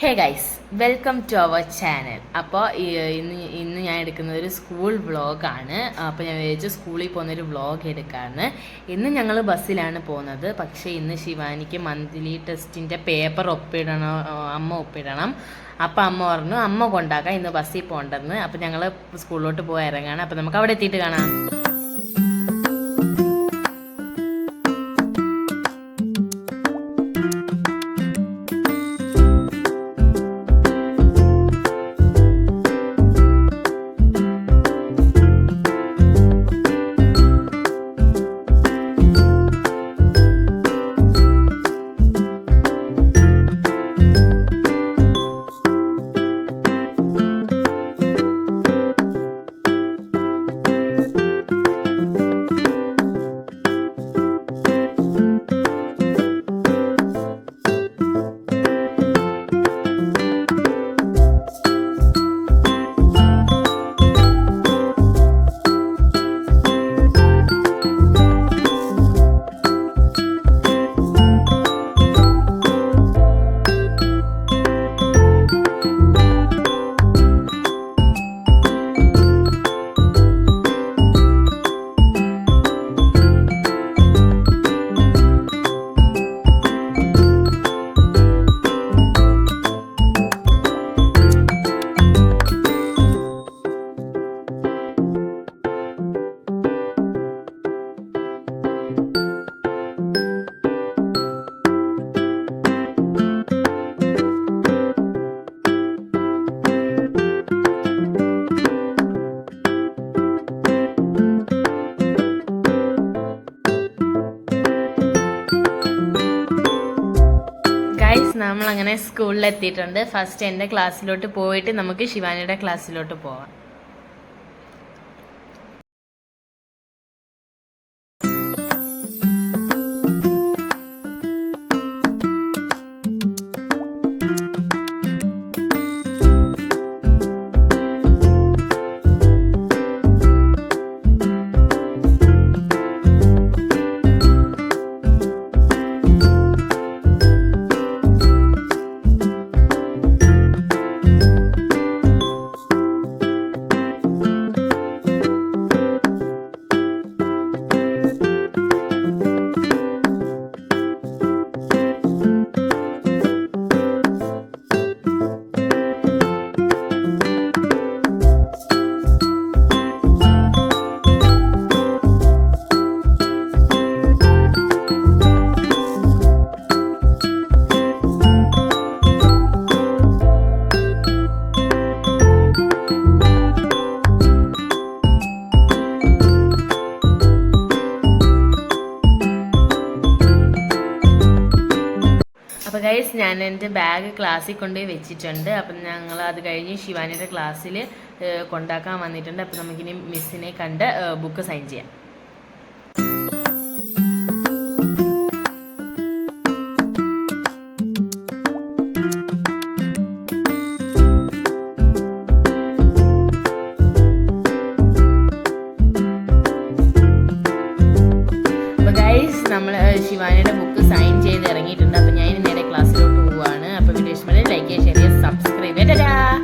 Hey guys, welcome to our channel. അപ്പോൾ ഇന്ന് ഞാൻ എടുക്കുന്നത് ഒരു സ്കൂൾ വ്ളോഗാണ്. അപ്പോൾ ഞാൻ വിചാരിച്ചു സ്കൂളിൽ പോകുന്നൊരു വ്ളോഗ് എടുക്കാമെന്ന്. ഇന്ന് ഞങ്ങൾ ബസ്സിലാണ് പോകുന്നത്. പക്ഷേ ഇന്ന് ശിവാനിക്ക് മന്ത്ലി ടെസ്റ്റിൻ്റെ പേപ്പർ അമ്മ ഒപ്പിടണം. അപ്പോൾ അമ്മ പറഞ്ഞു അമ്മ കൊണ്ടാക്കാം, ഇന്ന് ബസ്സിൽ പോകണ്ടെന്ന്. അപ്പോൾ ഞങ്ങൾ സ്കൂളിലോട്ട് പോയി ഇറങ്ങാണ്. അപ്പോൾ നമുക്ക് അവിടെ എത്തിയിട്ട് കാണാം. നമ്മളങ്ങനെ സ്കൂളിൽ എത്തിയിട്ടുണ്ട്. ഫസ്റ്റ് എൻ്റെ ക്ലാസ്സിലോട്ട് പോയിട്ട് നമുക്ക് ശിവാനിയുടെ ക്ലാസ്സിലോട്ട് പോവാം. അപ്പോൾ ഗൈസ്, ഞാൻ എൻ്റെ ബാഗ് ക്ലാസ്സിൽ കൊണ്ടുപോയി വെച്ചിട്ടുണ്ട്. അപ്പം ഞങ്ങൾ അത് കഴിഞ്ഞ് ശിവാനിയുടെ ക്ലാസ്സിൽ കൊണ്ടാക്കാൻ വന്നിട്ടുണ്ട്. അപ്പം നമുക്കിനി മിസ്സിനെ കണ്ട് ബുക്ക് സൈൻ ചെയ്യാം. അപ്പോൾ ഗൈസ്, നമ്മൾ ശിവാനിയുടെ ബുക്ക് സൈൻ ചെയ്ത് ഇറങ്ങിയിട്ടുണ്ട്. അപ്പോൾ ഞാൻ നേരെ ക്ലാസ്സിലോട്ട് പോവുകയാണ്. അപ്പോൾ വീഡിയോ ഇഷ്ടപ്പെടുന്നത് ലൈക്ക് ചെയ്യുക, ഷെയർ ചെയ്യുക, സബ്സ്ക്രൈബ് ചെയ്യുക.